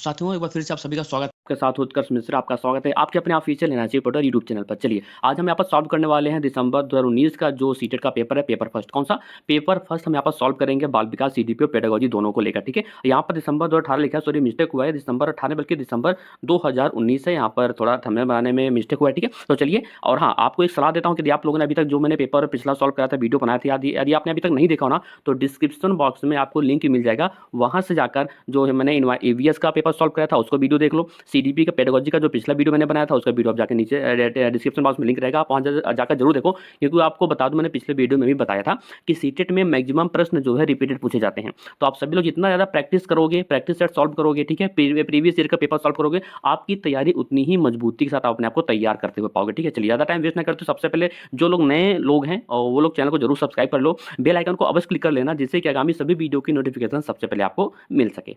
साथियों, एक बार फिर से आप सभी का स्वागत के साथ उत्कर्ष मिश्रा आपका स्वागत है आपके अपने official NRC portal YouTube channel पर। चलिए आज हम यहाँ पर सॉल्व करने वाले हैं दिसंबर 2019 का जो सीटेट का पेपर है, पेपर फर्स्ट। कौन सा पेपर फर्स्ट हम यहाँ पर सॉल्व करेंगे? बाल विकास, सीडीपी और पेडागोजी दोनों को लेकर। ठीक है, यहाँ पर दिसंबर 2018 लिखा है, सॉरी मिस्टेक हुआ है, दिसंबर 18 बल्कि दिसंबर 2019 है। यहाँ पर थोड़ा थंबनेल बनाने में मिस्टेक हुआ है। ठीक है, तो चलिए, और हाँ, आपको एक सलाह देता हूँ कि आप लोगों ने अभी तक जो मैंने पेपर पिछला सॉल्व करा था, वीडियो बनाया था, यदि आपने अभी तक नहीं देखा हो ना, तो डिस्क्रिप्शन बॉक्स में आपको लिंक मिल जाएगा। वहाँ से जाकर जो है मैंने ईवीएस का पेपर सॉल्व कराया था उसको वीडियो देख लो। सीडीपी का पेडागोजी का जो पिछला वीडियो मैंने बनाया था उसका वीडियो आप जाकर नीचे डिस्क्रिप्शन बॉक्स में लिंक रहेगा, आप वहाँ जाकर जरूर देखो। क्योंकि आपको बता दूं, मैंने पिछले वीडियो में भी बताया था कि सीटेट में मैक्सिमम प्रश्न जो है रिपीटेड पूछे जाते हैं। तो आप सभी लोग जितना ज़्यादा प्रैक्टिस करोगे, प्रैक्टिस सेट सॉल्व करोगे, ठीक है, प्रीवियस ईयर का पेपर सॉल्व करोगे, आपकी तैयारी उतनी ही मजबूती के साथ आप अपने आप को तैयार करते हुए पाओगे। ठीक है, चलिए ज़्यादा टाइम वेस्ट ना करते, सबसे पहले जो लोग नए लोग हैं और वो लोग चैनल को जरूर सब्सक्राइब कर लो, बेल आइकन को अवश्य क्लिक कर लेना, जिससे कि आगामी सभी वीडियो की नोटिफिकेशन सबसे पहले आपको मिल सके।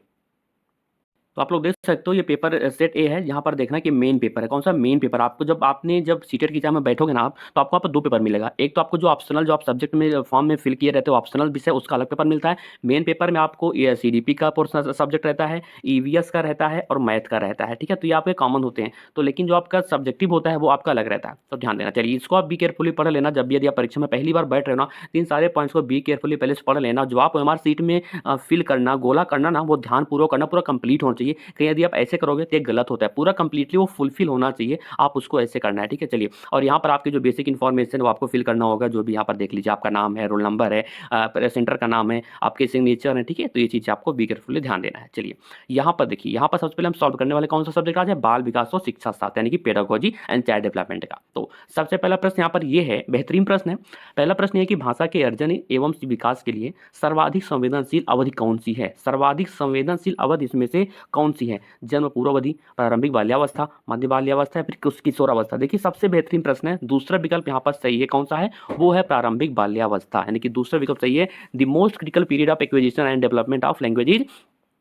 तो आप लोग देख सकते हो ये पेपर सेट ए है। यहाँ पर देखना कि मेन पेपर है। कौन सा मेन पेपर? आपको जब सीटेट की एग्जाम में बैठोगे ना आप, तो आपको यहाँ पर दो पेपर मिलेगा। एक तो आपको जो ऑप्शनल, जो आप सब्जेक्ट में फॉर्म में फिल किए रहते हो ऑप्शनल विषय, उसका अलग पेपर मिलता है। मेन पेपर में आपको सीडीपी का पोर्शन सब्जेक्ट रहता है, ईवीएस का रहता है और मैथ का रहता है। ठीक है, तो ये आपके कॉमन होते हैं। तो लेकिन जो आपका सब्जेक्टिव होता है वो आपका अलग रहता है, तो ध्यान देना। चलिए, इसको आप बी केयरफुली पढ़ लेना। जब भी यदि आप परीक्षा में पहली बार बैठ रहे हो ना, तीन सारे पॉइंट्स को बी केयरफुली पहले से पढ़ लेना। जो आप हमारे सीट में फिल करना, गोला करना ना, वो ध्यानपूर्वक करना, पूरा कंप्लीट होना चाहिए। कहीं यदि आप ऐसे करोगे तो ये गलत होता है, पूरा कंप्लीटली वो फुलफिल होना चाहिए, आप उसको ऐसे करना है। ठीक है, चलिए, और यहाँ पर आपकी जो बेसिक इन्फॉर्मेशन वो आपको फिल करना होगा। जो भी यहाँ पर देख लीजिए, आपका नाम है, रोल नंबर है, सेंटर का नाम है, आपके सिग्नेचर है। ठीक है, तो ये चीज़ आपको बी केयरफुली ध्यान देना है। चलिए, यहाँ पर देखिए, यहाँ पर सबसे पहले हम सॉल्व करने वाले कौन सा सब्जेक्ट आज है? बाल विकास और शिक्षा शास्त्र, यानी कि पेडागोजी एंड चाइल्ड डेवलपमेंट का। तो सबसे पहला प्रश्न यहाँ पर ये है, बेहतरीन प्रश्न है। पहला प्रश्न ये कि भाषा के अर्जन एवं विकास के लिए सर्वाधिक संवेदनशील अवधि कौन सी है? सर्वाधिक संवेदनशील अवधि इसमें से कौन सी है? जन्म पूर्व अवधि, प्रारंभिक बाल्यावस्था, मध्य बाल्यावस्था या फिर किशोरावस्था? देखिए, सबसे बेहतरीन प्रश्न है। दूसरा विकल्प यहाँ पर सही है। कौन सा है? वो है प्रारंभिक बाल्यावस्था, यानी कि दूसरा विकल्प सही है। The most critical period of acquisition and development of language is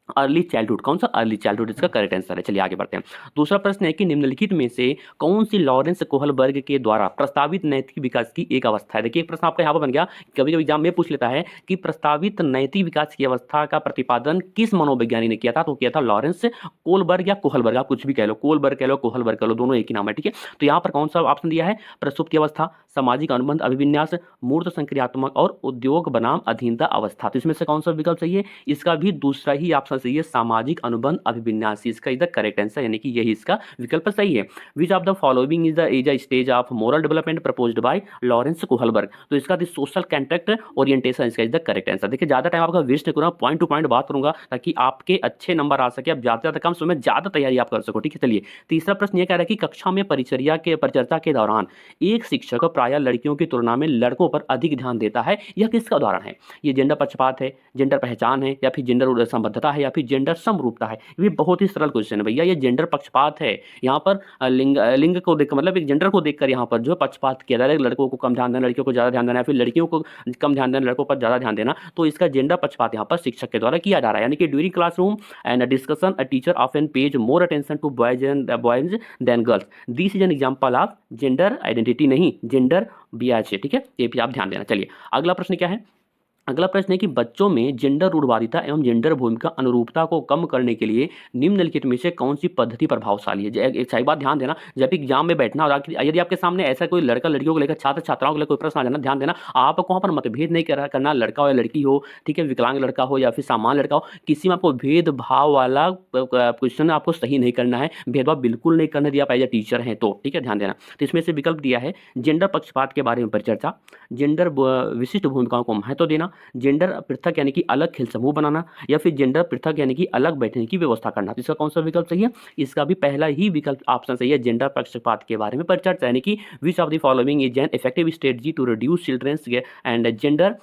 early childhood. कौन सा? अर्ली चाइल्डहुड इसका करेक्ट आंसर है। चलिए आगे बढ़ते हैं। दूसरा प्रश्न है कि निम्नलिखित में से कौन सी लॉरेंस कोहलबर्ग के द्वारा प्रस्तावित नैतिक विकास की एक अवस्था है? देखिए, एक प्रश्न आपका यहाँ पर बन गया, कभी कभी एग्जाम में पूछ लेता है कि प्रस्तावित नैतिक विकास की अवस्था का प्रतिपादन किस मनोविज्ञानी ने किया था? तो किया था लॉरेंस कोहलबर्ग या कोहलबर्ग, आप कुछ भी कह लो, कोहलबर्ग कह लो, कोहलबर्ग कह लो, दोनों एक ही नाम है। ठीक है, तो यहाँ पर कौन सा ऑप्शन दिया है? प्रसुप्ति अवस्था, सामाजिक अनुबंध अभिविन्यास, मूर्त संक्रियात्मक और उद्योग बनाम अधीनता अवस्था। तो इसमें से कौन सा विकल्प सही है? इसका भी दूसरा ही ऑप्शन सही है, सामाजिक अनुबंध अभिविन्यास। इसका इधर करेक्ट आंसर, यानी कि यही इसका विकल्प सही है। विच of the following is a stage of moral development proposed by Lawrence Kohlberg? तो इसका द सोशल कॉन्ट्रैक्ट ओरिएंटेशन, इसका इज द करेक्ट आंसर। देखिए, ज्यादा टाइम आपका वेस्ट नहीं करूंगा, पॉइंट टू पॉइंट बात करूंगा ताकि आपके अच्छे नंबर आ सके, आप ज्यादा से ज्यादा कम समय में ज्यादा तैयारी आप कर सको। ठीक है, चलिए, तीसरा प्रश्न यह कह रहा है कि कक्षा में परिचर्चा के दौरान एक शिक्षक प्रायः लड़कियों की तुलना में लड़कों पर अधिक ध्यान देता है, यह किसका उदाहरण है? ये जेंडर पक्षपात है, जेंडर पहचान है, या फिर जेंडर संबद्धता है, या फिर जेंडर समरूपता है? ये बहुत ही सरल क्वेश्चन है भैया, ये जेंडर पक्षपात है। यहाँ पर लिंग को देख, मतलब एक जेंडर को देखकर यहाँ पर जो पक्षपात किया जा रहा है, लड़कों को कम ध्यान देना, लड़कियों को ज्यादा ध्यान देना, या फिर लड़कियों को कम ध्यान देना, लड़कों पर ज्यादा ध्यान देना। तो इसका जेंडर पक्षपात यहाँ पर शिक्षक के द्वारा किया जा रहा है। यानी कि during classroom and discussion a teacher often pays more attention to boys than girls, this is an example of gender identity, नहीं जेंडर बियाज है। ठीक है, ये भी आप ध्यान देना। चलिए, अगला प्रश्न क्या है? अगला प्रश्न है कि बच्चों में जेंडर रूढ़वादिता एवं जेंडर भूमिका अनुरूपता को कम करने के लिए निम्नलिखित में से कौन सी पद्धति प्रभावशाली है? एक सही बात ध्यान देना, जब एग्जाम में बैठना और यदि आपके सामने ऐसा कोई लड़का लड़कियों को लेकर, छात्र छात्राओं को लेकर कोई प्रश्न आ जाना, ध्यान देना, आपको वहाँ पर मतभेद नहीं करना, लड़का हो या लड़की हो, ठीक है, विकलांग लड़का हो या फिर सामान्य लड़का हो, किसी में आपको भेदभाव वाला क्वेश्चन आपको सही नहीं करना है, भेदभाव बिल्कुल नहीं करना दिया, आप एज ए टीचर हैं तो। ठीक है, ध्यान देना। तो इसमें से विकल्प दिया है जेंडर पक्षपात के बारे में परिचर्चा, जेंडर विशिष्ट भूमिकाओं को महत्व देना, जेंडर पृथक यानी कि अलग खेल समूह बनाना, या फिर जेंडर पृथक यानी कि अलग बैठने की व्यवस्था करना। तो इसका कौन सा विकल्प सही है? इसका भी पहला ही विकल्प ऑप्शन सही है, जेंडर पक्षपात के बारे में परिचर्चा, यानी कि which of the following is an effective strategy to reduce childrens and gender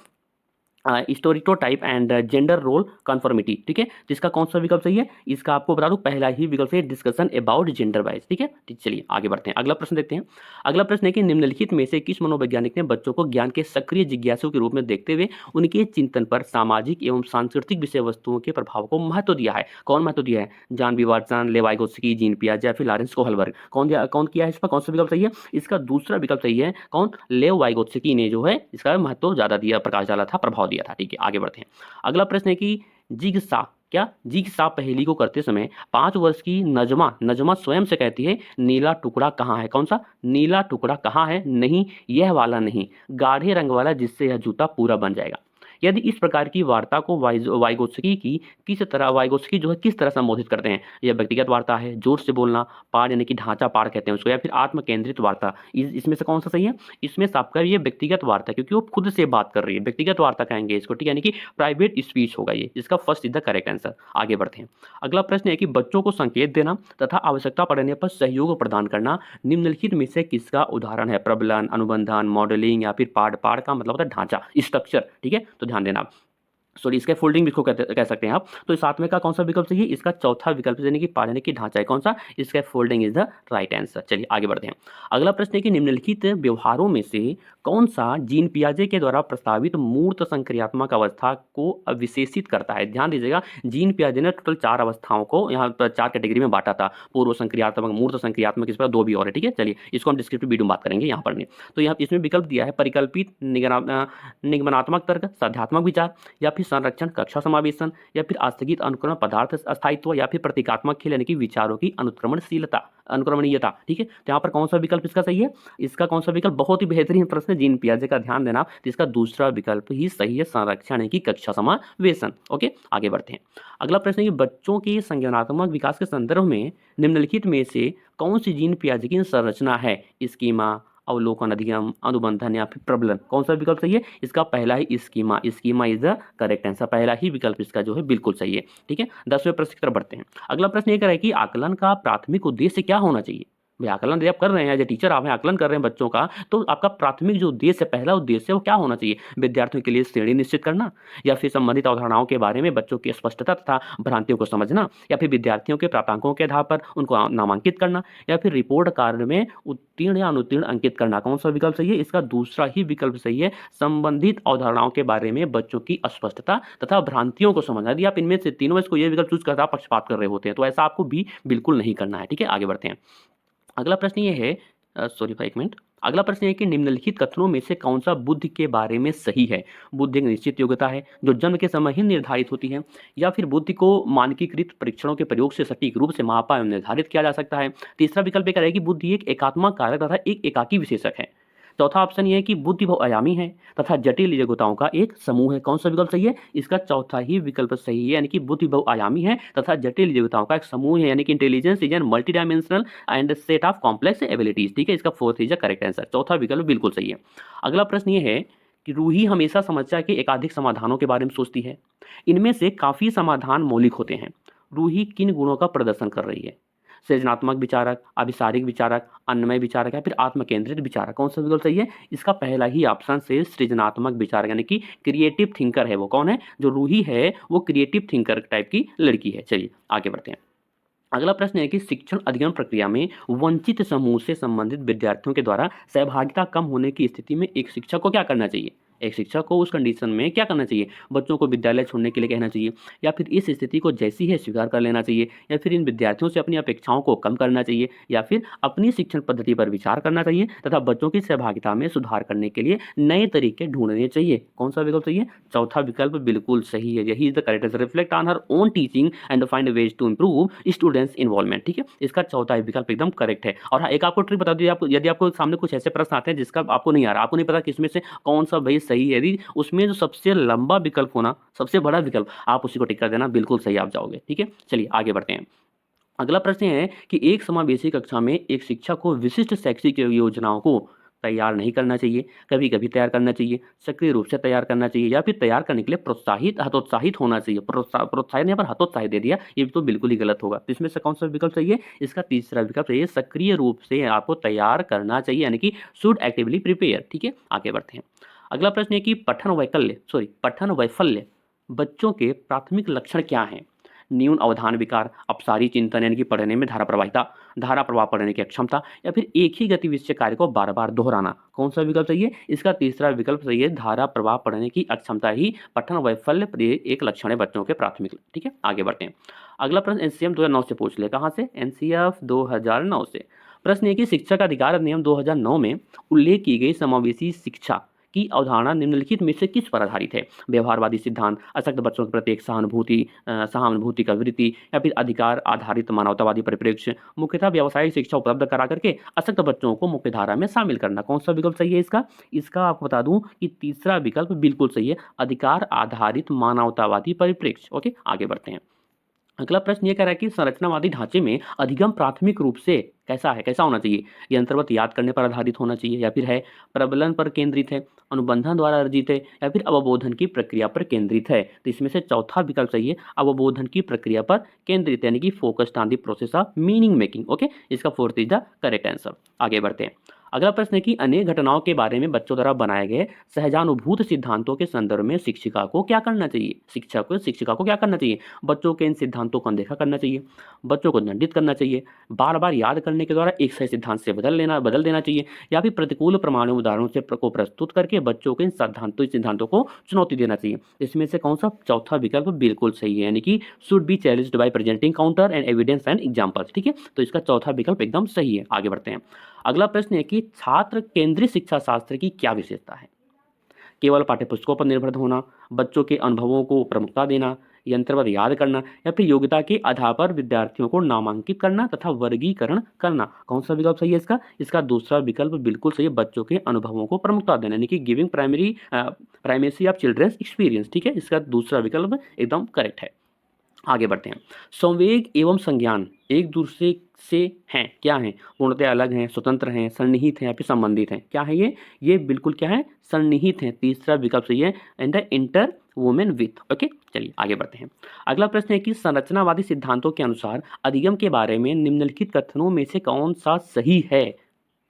stereotype and gender role conformity. ठीक है, जिसका कौन सा विकल्प सही है? इसका आपको बता दूं, पहला ही विकल्प है, डिस्कशन अबाउट जेंडर वाइज। ठीक है, चलिए आगे बढ़ते हैं, अगला प्रश्न देखते हैं। अगला प्रश्न है कि निम्नलिखित में से किस मनोवैज्ञानिक ने बच्चों को ज्ञान के सक्रिय जिज्ञासु के रूप में देखते हुए उनके चिंतन पर सामाजिक एवं सांस्कृतिक विषय वस्तुओं के प्रभाव को महत्व दिया है? कौन महत्व दिया है? जॉन वाटसन, लेवाइगोस्की, जीन पियाजे या फिर लॉरेंस कोहलबर्ग? कौन किया है? इसका कौन सा विकल्प सही है? इसका दूसरा विकल्प सही है। कौन? लेवाइगोस्की ने जो है इसका महत्व ज्यादा दिया, प्रकाश डाला था, प्रभाव दिया था। ठीक है, आगे बढ़ते हैं। अगला प्रश्न है कि जिग्सा क्या जिग-साव पहेली को करते समय 5 वर्ष की नजमा नजमा स्वयं से कहती है नीला टुकड़ा कहाँ है? कौन-सा? नीला टुकड़ा कहाँ है? नहीं, यह वाला नहीं, गाढ़े रंग वाला जिससे यह जूता पूरा बन जाएगा। यदि इस प्रकार की वार्ता को वाइगोत्स्की की किस तरह वाइगोत्स्की जो है किस तरह संबोधित करते हैं? यह व्यक्तिगत वार्ता है, जोर से बोलना, पाठ यानी कि ढाँचा पाठ कहते हैं उसको, या फिर आत्म केंद्रित वार्ता। इसमें से कौन-सा सही है? इसमें से आपका ये व्यक्तिगत वार्ता है, क्योंकि वो खुद से बात कर रही है, व्यक्तिगत वार्ता कहेंगे इसको, ठीक है? यानी कि प्राइवेट स्पीच होगा ये। इसका first is the correct answer. आगे बढ़ते हैं। अगला प्रश्न है कि बच्चों को संकेत देना तथा आवश्यकता पड़ने पर सहयोग प्रदान करना निम्नलिखित में से किसका उदाहरण है? प्रबलन, अनुबंधन, मॉडलिंग या फिर पाठ का मतलब होता है ढांचा, स्ट्रक्चर, ठीक है? तो ध्यान देना आप। सॉरी, इसके फोल्डिंग भी इसको कह सकते हैं आप। तो इस सातवें का कौन सा विकल्प सही है? इसका चौथा विकल्प यानी कि पाढ़ने की ढांचा है कौन सा? इसका folding is the right answer. चलिए आगे बढ़ते हैं। अगला प्रश्न है कि निम्नलिखित व्यवहारों में से कौन सा जीन पियाजे के द्वारा प्रस्तावित मूर्त संक्रियात्मक अवस्था को विशेषित करता है? ध्यान दीजिएगा, जीन पियाजे ने टोटल 4 अवस्थाओं को यहाँ पर 4 कैटेगरी में बांटा था। पूर्व संक्रियात्मक, मूर्त संक्रियात्मक, इस पर 2 भी और है, ठीक है? चलिए इसको हम डिस्क्रिप्टिव वीडियो में बात करेंगे यहाँ पर नहीं। तो यहाँ इसमें विकल्प दिया है परिकल्पित, निगमनात्मक तर्क, साध्यात्मक विचार, या फिर संरक्षण, कक्षा समावेशन, या फिर आस्थगित अनुक्रमण, पदार्थ अस्थायित्व, या फिर प्रतीकात्मक खेल यानी कि विचारों की अनुक्रमणीयता, ठीक है? तो यहाँ पर कौन सा विकल्प इसका सही है? इसका कौन सा विकल्प? बहुत ही बेहतरीन प्रश्न है, जीन पियाजे का ध्यान देना। तो इसका दूसरा विकल्प ही सही है, संरक्षण यानी कि कक्षा समावेशन। ओके, आगे बढ़ते हैं। अगला प्रश्न है कि बच्चों के संज्ञानात्मक विकास के संदर्भ में निम्नलिखित में से कौन सी जीन पियाजे की संरचना है? स्कीमा, अवलोकन, अधिगम, अनुबंधन, या फिर प्रबलन? कौन सा विकल्प सही है? इसका पहला ही schema is the correct answer. पहला ही विकल्प इसका जो है बिल्कुल सही है, ठीक है? 10वें प्रश्न की तरफ बढ़ते हैं। अगला प्रश्न ये कह रहा है कि आकलन का प्राथमिक उद्देश्य क्या होना चाहिए? भाई आकलन यदि आप कर रहे हैं, एज ए टीचर आप हैं, आकलन कर रहे हैं बच्चों का, तो आपका प्राथमिक जो उद्देश्य है, पहला उद्देश्य है, वो क्या होना चाहिए? विद्यार्थियों के लिए श्रेणी निश्चित करना, या फिर संबंधित अवधारणाओं के बारे में बच्चों की स्पष्टता तथा भ्रांतियों को समझना, या फिर विद्यार्थियों के प्राप्तांकों के आधार पर उनको नामांकित करना, या फिर रिपोर्ट कार्य में उत्तीर्ण या अनुत्तीर्ण अंकित करना? कौन सा विकल्प सही है? इसका दूसरा ही विकल्प सही है, संबंधित अवधारणाओं के बारे में बच्चों की स्पष्टता तथा भ्रांतियों को समझना। यदि आप इनमें से तीनों में से कोई ये विकल्प चूज करता, आप पक्षपात कर रहे होते हैं, तो ऐसा आपको भी बिल्कुल नहीं करना है, ठीक है? आगे बढ़ते हैं। अगला प्रश्न ये है, सॉरी भाई एक मिनट। अगला प्रश्न है कि निम्नलिखित कथनों में से कौन सा बुद्धि के बारे में सही है? बुद्धि एक निश्चित योग्यता है जो जन्म के समय ही निर्धारित होती है, या फिर बुद्धि को मानकीकृत परीक्षणों के प्रयोग से सटीक रूप से मापा एवं निर्धारित किया जा सकता है? तीसरा विकल्प एक है कि बुद्धि एक एकात्मक कारक तथा एक एकाकी विशेषक है। चौथा ऑप्शन ये है कि बुद्धि बहुआयामी है तथा जटिल योग्यताओं का एक समूह है। कौन सा विकल्प सही है? इसका चौथा ही विकल्प सही है, यानी कि बुद्धि बहुआयामी है तथा जटिल योग्यताओं का एक समूह है, यानी कि intelligence is an multi dimensional and set of complex abilities, ठीक है? इसका fourth is the correct answer. चौथा विकल्प बिल्कुल सही है। अगला प्रश्न ये है कि रूही हमेशा समस्या के एकाधिक समाधानों के बारे में सोचती है। इनमें से काफी समाधान मौलिक होते हैं। रूही किन गुणों का प्रदर्शन कर रही है? सृजनात्मक विचारक, अभिसारिक विचारक, अन्वय विचारक, या फिर आत्मकेंद्रित विचारक? कौन सा विकल्प सही है? इसका पहला ही ऑप्शन से सृजनात्मक विचारक यानी कि क्रिएटिव थिंकर है। वो कौन है? जो रूही है वो क्रिएटिव थिंकर टाइप की लड़की है। चलिए आगे बढ़ते हैं। अगला प्रश्न है कि शिक्षण अधिगम प्रक्रिया में वंचित समूह से संबंधित विद्यार्थियों के द्वारा सहभागिता कम होने की स्थिति में एक शिक्षक को क्या करना चाहिए? एक शिक्षक को उस कंडीशन में क्या करना चाहिए? बच्चों को विद्यालय छोड़ने के लिए कहना चाहिए, या फिर इस स्थिति को जैसी है स्वीकार कर लेना चाहिए, या फिर इन विद्यार्थियों से अपनी अपेक्षाओं को कम करना चाहिए, या फिर अपनी शिक्षण पद्धति पर विचार करना चाहिए तथा बच्चों की सहभागिता में सुधार करने के लिए नए तरीके ढूंढने चाहिए? कौन सा विकल्प सही है? चौथा विकल्प बिल्कुल सही है, यही is the correct answer. Reflect on her own teaching and find ways to improve students involvement, ठीक है? इसका चौथा विकल्प एकदम करेक्ट है। और हाँ, एक आपको ट्रिक बता दीजिए, आपको यदि आपको सामने कुछ ऐसे प्रश्न आते हैं जिसका आपको नहीं आ रहा, आपको नहीं पता किसमें से कौन सा भाई सही है, यदि उसमें जो सबसे लंबा विकल्प होना, सबसे बड़ा विकल्प, आप उसी को टिक कर देना, बिल्कुल सही आप जाओगे, ठीक है? चलिए आगे बढ़ते हैं। अगला प्रश्न है कि एक समावेशी कक्षा में एक शिक्षक को विशिष्ट शैक्षिक योजनाओं को तैयार नहीं करना चाहिए, कभी कभी तैयार करना चाहिए, सक्रिय रूप से तैयार करना चाहिए, या फिर तैयार करने के लिए हतोत्साहित होना चाहिए? प्रोत्साहित यहाँ पर हतोत्साहित दे दिया, ये तो बिल्कुल ही गलत होगा। तो इसमें से कौन सा विकल्प सही है? इसका तीसरा विकल्प सही है, सक्रिय रूप से आपको तैयार करना चाहिए, यानी कि शुड एक्टिवली प्रिपेयर, ठीक है? आगे बढ़ते हैं। अगला प्रश्न है कि पठन वैफल्य बच्चों के प्राथमिक लक्षण क्या हैं? न्यून अवधान विकार, अपसारी चिंतन यानी कि पढ़ने में धारा प्रवाह पढ़ने की अक्षमता, या फिर एक ही गतिविधि कार्य को बार बार दोहराना? कौन सा विकल्प सही है? इसका तीसरा विकल्प सही है, धारा प्रवाह पढ़ने की अक्षमता ही पठन वैफल्य एक लक्षण है बच्चों के प्राथमिक, ठीक है? आगे बढ़ते हैं। अगला प्रश्न एनसीएम 2009 से पूछ ले। कहाँ से? एनसीएफ 2009 से। प्रश्न है कि शिक्षा का अधिकार अधिनियम 2009 में उल्लेख की गई समावेशी शिक्षा की अवधारणा निम्नलिखित में से किस पर आधारित है? व्यवहारवादी सिद्धांत, अशक्त बच्चों के प्रति एक सहानुभूति का वृत्ति, या फिर अधिकार आधारित मानवतावादी परिप्रेक्ष्य। मुख्यतः व्यावसायिक शिक्षा उपलब्ध करा करके अशक्त बच्चों को मुख्यधारा में शामिल करना। कौन सा विकल्प सही है इसका? इसका आपको बता दूं कि तीसरा विकल्प बिल्कुल सही है, अधिकार आधारित मानवतावादी परिप्रेक्ष्य। ओके, आगे बढ़ते हैं। अगला प्रश्न ये कह रहा है कि संरचनावादी ढांचे में अधिगम प्राथमिक रूप से कैसा होना चाहिए? ये अंतर्गत याद करने पर आधारित होना चाहिए, या फिर है प्रबलन पर केंद्रित है, अनुबंधन द्वारा अर्जित है, या फिर अवबोधन की प्रक्रिया पर केंद्रित है? तो इसमें से चौथा विकल्प सही है, अवबोधन की प्रक्रिया पर केंद्रित, यानी कि focused on the process of meaning making. Okay, इसका fourth is the correct answer. आगे बढ़ते हैं। अगला प्रश्न है कि अनेक घटनाओं के बारे में बच्चों द्वारा बनाए गए सहजानुभूत सिद्धांतों के संदर्भ में शिक्षिका को क्या करना चाहिए? शिक्षिका को क्या करना चाहिए? बच्चों के इन सिद्धांतों को अनदेखा करना चाहिए, बच्चों को दंडित करना चाहिए, बार बार याद करने के द्वारा एक सही सिद्धांत से बदल देना चाहिए, या फिर प्रतिकूल प्रमाणिक उदाहरणों से को प्रस्तुत करके बच्चों के इन सिद्धांतों को चुनौती देना चाहिए? इसमें से कौन सा चौथा विकल्प बिल्कुल सही है, यानी कि should be challenged bye presenting counter and evidence and examples. ठीक है, तो इसका चौथा विकल्प एकदम सही है। आगे बढ़ते हैं। अगला प्रश्न है कि छात्र केंद्रित शिक्षा शास्त्र की क्या विशेषता है? केवल पाठ्यपुस्तकों पर निर्भर होना, बच्चों के अनुभवों को प्रमुखता देना, यंत्रवत याद करना, या फिर योग्यता के आधार पर विद्यार्थियों को नामांकित करना तथा वर्गीकरण करना? कौन सा विकल्प सही है इसका? इसका दूसरा विकल्प बिल्कुल सही है, बच्चों के अनुभवों को प्रमुखता देना, यानी कि giving primacy of children's experience. ठीक है, इसका दूसरा विकल्प एकदम करेक्ट है। आगे बढ़ते हैं। संवेग एवं संज्ञान एक दूसरे से हैं, क्या हैं? पूर्णतः अलग हैं, स्वतंत्र हैं, सन्निहित हैं, या फिर संबंधित हैं? क्या है ये बिल्कुल क्या है? सन्निहित हैं। तीसरा विकल्प सही है, and the inter women with. Okay, चलिए आगे बढ़ते हैं। अगला प्रश्न है कि संरचनावादी सिद्धांतों के अनुसार अधिगम के बारे में निम्नलिखित कथनों में से कौन सा सही है?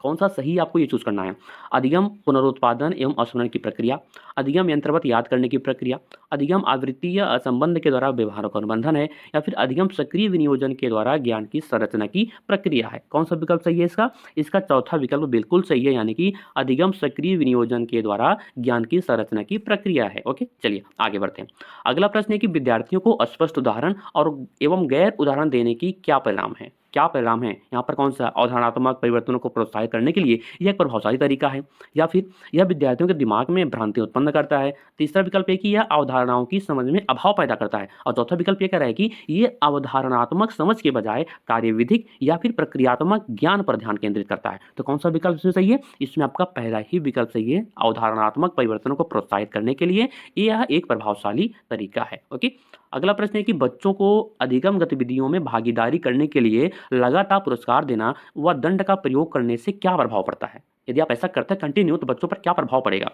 कौन सा सही आपको ये चूज करना है? अधिगम पुनरुत्पादन एवं अस्मरण की प्रक्रिया, अधिगम यंत्रवत याद करने की प्रक्रिया, अधिगम आवृत्तीय संबंध के द्वारा व्यवहारों का अनुबंधन है, या फिर अधिगम सक्रिय विनियोजन के द्वारा ज्ञान की संरचना की प्रक्रिया है? कौन सा विकल्प सही है इसका? इसका चौथा विकल्प बिल्कुल सही है, यानी कि अधिगम सक्रिय विनियोजन के द्वारा ज्ञान की संरचना की प्रक्रिया है। ओके, चलिए आगे बढ़ते हैं। अगला प्रश्न है कि विद्यार्थियों को अस्पष्ट उदाहरण और एवं गैर उदाहरण देने की क्या परिणाम है? क्या परिणाम है यहाँ पर? कौन सा? अवधारणात्मक परिवर्तनों को प्रोत्साहित करने के लिए यह एक प्रभावशाली तरीका है, या फिर यह विद्यार्थियों के दिमाग में भ्रांति उत्पन्न करता है? तीसरा विकल्प है कि यह अवधारणाओं की समझ में अभाव पैदा करता है, और चौथा विकल्प यह कह रहा है कि यह अवधारणात्मक समझ के बजाय कार्यविधिक या फिर प्रक्रियात्मक ज्ञान पर ध्यान केंद्रित करता है। तो कौन सा विकल्प इसमें सही है? इसमें आपका पहला ही विकल्प सही है, अवधारणात्मक परिवर्तनों को प्रोत्साहित करने के लिए यह एक प्रभावशाली तरीका है। ओके, अगला प्रश्न है कि बच्चों को अधिगम गतिविधियों में भागीदारी करने के लिए लगातार पुरस्कार देना व दंड का प्रयोग करने से क्या प्रभाव पड़ता है? यदि आप ऐसा करते हैं कंटिन्यू, तो बच्चों पर क्या प्रभाव पड़ेगा?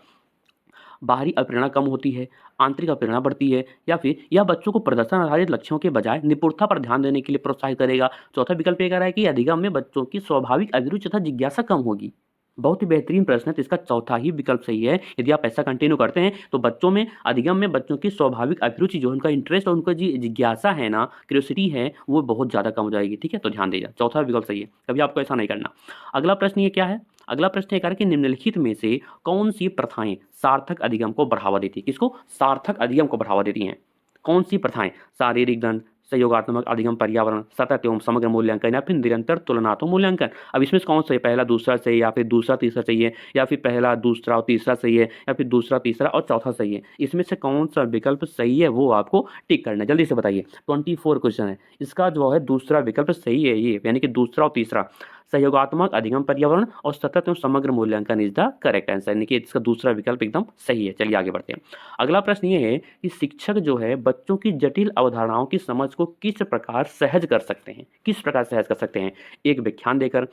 बाहरी प्रेरणा कम होती है, आंतरिक प्रेरणा बढ़ती है, या फिर यह बच्चों को प्रदर्शन आधारित लक्ष्यों के बजाय निपुणता पर ध्यान देने के लिए प्रोत्साहित करेगा? चौथा विकल्प ये कह रहा है कि अधिगम में बच्चों की स्वाभाविक अभिरुचि तथा जिज्ञासा कम होगी। बहुत ही बेहतरीन प्रश्न है, तो इसका चौथा ही विकल्प सही है। यदि आप ऐसा कंटिन्यू करते हैं तो बच्चों में अधिगम में बच्चों की स्वाभाविक अभिरुचि, जो उनका इंटरेस्ट और उनका जिज्ञासा है ना, क्यूरियोसिटी है, वो बहुत ज़्यादा कम हो जाएगी। ठीक है, तो ध्यान दीजिए, चौथा विकल्प सही है, कभी आपको ऐसा नहीं करना। अगला प्रश्न ये क्या है? अगला प्रश्न ये कि निम्नलिखित में से कौन सी प्रथाएं सार्थक अधिगम को बढ़ावा देती है? किसको? सार्थक अधिगम को बढ़ावा देती हैं। कौन सी प्रथाएं? शारीरिक दंड, सहयोगात्मक अधिगम, पर्यावरण, सतत एवं समग्र मूल्यांकन, या फिर निरंतर तुलनात्मक मूल्यांकन? अब इसमें से कौन सा है? पहला दूसरा सही, या फिर दूसरा तीसरा चाहिए, या फिर पहला दूसरा और तीसरा सही है, या फिर दूसरा तीसरा और चौथा सही है? इसमें से कौन सा विकल्प सही है वो आपको टिक करना है, जल्दी से बताइए। 24 क्वेश्चन है, इसका जो है दूसरा विकल्प सही है ये, यानी कि दूसरा और तीसरा, सहयोगात्मक अधिगम, पर्यावरण और सतत एवं समग्र मूल्यांकन इज द करेक्ट आंसर, यानी कि इसका दूसरा विकल्प एकदम सही है। चलिए आगे बढ़ते हैं। अगला प्रश्न ये है कि शिक्षक जो है बच्चों की जटिल अवधारणाओं की समझ को किस प्रकार सहज कर सकते हैं? किस प्रकार सहज कर सकते हैं? एक व्याख्यान देकर,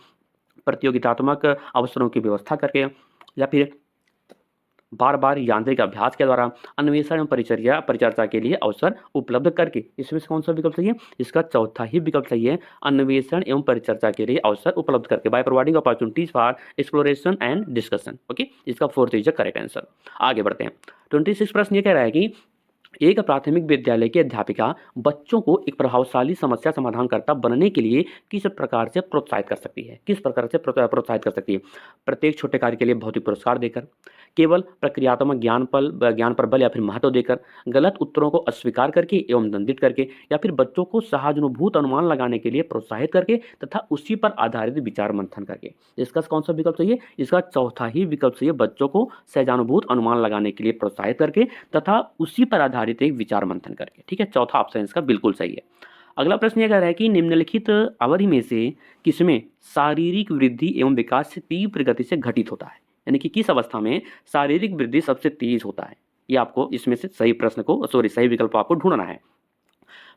प्रतियोगितात्मक अवसरों की व्यवस्था करके, या फिर बार बार यांत्रिक अभ्यास के द्वारा, अन्वेषण एवं परिचर्चा के लिए अवसर उपलब्ध करके? इसमें से कौन सा विकल्प सही है? इसका चौथा ही विकल्प सही है, अन्वेषण एवं परिचर्चा के लिए अवसर उपलब्ध करके, by providing opportunities for exploration and discussion. Okay, इसका fourth is the correct answer. आगे बढ़ते हैं। 26 प्रश्न ये कह रहा है कि एक प्राथमिक विद्यालय की अध्यापिका बच्चों को एक प्रभावशाली समस्या समाधानकर्ता बनने के लिए किस प्रकार से प्रोत्साहित कर सकती है? किस प्रकार से प्रोत्साहित कर सकती है? प्रत्येक छोटे कार्य के लिए भौतिक पुरस्कार देकर, केवल प्रक्रियात्मक ज्ञान पर बल या फिर महत्व देकर, गलत उत्तरों को अस्वीकार करके एवं दंडित करके, या फिर बच्चों को सहानुभूत अनुमान लगाने के लिए प्रोत्साहित करके तथा उसी पर आधारित विचार मंथन करके। इसका कौन सा विकल्प चाहिए? इसका चौथा ही विकल्प चाहिए, बच्चों को सहानुभूत अनुमान लगाने के लिए प्रोत्साहित करके तथा उसी पर आधारित एक विचार मंथन करके। ठीक है, चौथा ऑप्शन इसका बिल्कुल सही है। अगला प्रश्न ये कह रहा है कि निम्नलिखित अवधि में से किसमें शारीरिक वृद्धि एवं विकास से तीव्र गति से घटित होता है? यानी कि किस अवस्था में शारीरिक वृद्धि सबसे तेज होता है? ये आपको इसमें से सही विकल्प आपको ढूंढना है।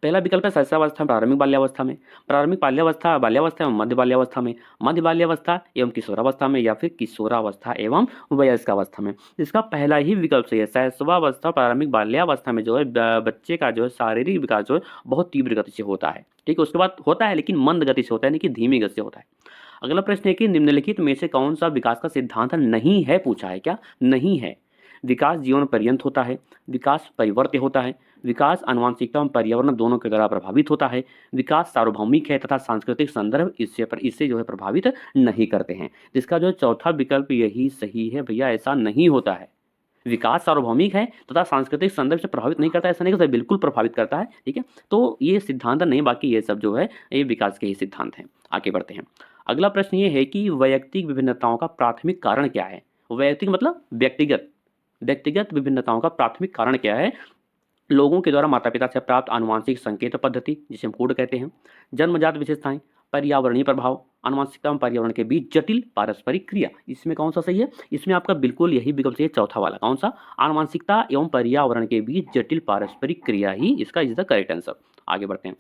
पहला विकल्प है शैशवावस्था, प्रारंभिक बाल्यावस्था में, प्रारंभिक बाल्यावस्था एवं मध्य बाल्यावस्था में, मध्य बाल्यावस्था एवं किशोरावस्था में, या फिर किशोरावस्था एवं वयस्कावस्था में। इसका पहला ही विकल्प सही है। शैशवावस्था, प्रारंभिक बाल्यावस्था में जो है बच्चे का जो है शारीरिक विकास जो है बहुत तीव्र गति से होता है। ठीक है, उसके बाद होता है लेकिन मंद गति से होता है, यानी कि धीमी गति से होता है। अगला प्रश्न है कि निम्नलिखित में से कौन सा विकास का सिद्धांत नहीं है, पूछा है। क्या नहीं है? विकास जीवन पर्यंत होता है, विकास परिवर्त्य होता है, विकास आनुवंशिकता एवं पर्यावरण दोनों के द्वारा प्रभावित होता है, विकास सार्वभौमिक है तथा सांस्कृतिक संदर्भ इससे जो है प्रभावित नहीं करते हैं। इसका जो चौथा विकल्प यही सही है भैया, ऐसा नहीं होता है। विकास सार्वभौमिक है तथा सांस्कृतिक संदर्भ से प्रभावित नहीं करता, ऐसा नहीं करता, बिल्कुल प्रभावित करता है। ठीक है, तो ये सिद्धांत नहीं, बाकी ये सब जो है ये विकास के ही सिद्धांत हैं। आगे बढ़ते हैं। अगला प्रश्न ये है कि वैयक्तिक विभिन्नताओं का प्राथमिक कारण क्या है? वैयक्तिक मतलब व्यक्तिगत विभिन्नताओं का प्राथमिक कारण क्या है? लोगों के द्वारा माता पिता से प्राप्त आनुवंशिक संकेत पद्धति, जिसे हम कोड कहते हैं, जन्मजात विशेषताएं, पर्यावरणीय प्रभाव, आनुवंशिकता एवं पर्यावरण के बीच जटिल पारस्परिक क्रिया। इसमें कौन सा सही है? इसमें आपका बिल्कुल यही विकल्प सही है, चौथा वाला। कौन सा? आनुवंशिकता एवं पर्यावरण के बीच जटिल पारस्परिक क्रिया ही इसका इज द करेक्ट आंसर। आगे बढ़ते हैं।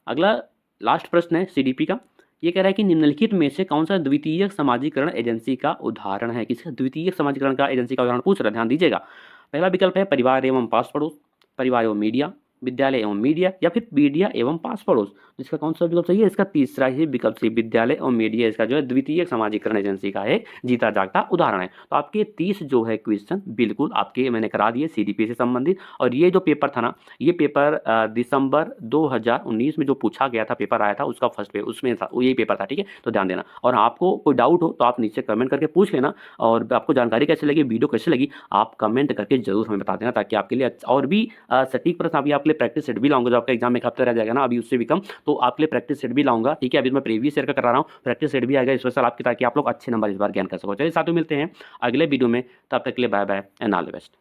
अगला लास्ट प्रश्न है सीडीपी का। ये कह रहा है कि निम्नलिखित में से कौन सा द्वितीयक समाजीकरण एजेंसी का उदाहरण है? किसका द्वितीयक समाजीकरण का एजेंसी का उदाहरण पूछ रहा है, ध्यान दीजिएगा। पहला विकल्प है परिवार एवं पास पड़ोस, परिवार एवं मीडिया, विद्यालय एवं मीडिया, या फिर मीडिया एवं पास पड़ोस। इसका कौन सा विकल्प सही है? इसका तीसरा ही विकल्प सही, विद्यालय और मीडिया इसका जो है द्वितीय समाजीकरण एजेंसी का एक जीता जागता उदाहरण है। तो आपके 30 जो है क्वेश्चन बिल्कुल आपके मैंने करा दिए सीडीपी से संबंधित। और ये जो पेपर था ना, ये पेपर दिसंबर 2019 में जो पूछा गया था, पेपर आया था उसका फर्स्ट पेपर उसमें था, यही पेपर था। ठीक है, तो ध्यान देना। और आपको कोई डाउट हो तो आप नीचे कमेंट करके पूछ लेना, और आपको जानकारी कैसे लगी, वीडियो कैसे लगी, आप कमेंट करके जरूर हमें बता देना, ताकि आपके लिए और भी सटीक प्रश्न अभी आपके लिए प्रैक्टिस सेट भी लाऊंगा। जो आपका एग्जाम एक हफ्ते रह जाएगा ना, अभी उससे भी कम, तो आपके लिए प्रैक्टिस सेट भी लाऊंगा। ठीक है, अभी मैं प्रीवियस ईयर का करा रहा हूँ, प्रैक्टिस सेट भी आएगा स्पेशल आपके, ताकि आप लोग अच्छे नंबर इस बार ज्ञान कर सको। चलिए साथियों, मिलते हैं अगले वीडियो में, तब तक के लिए bye bye and all the best.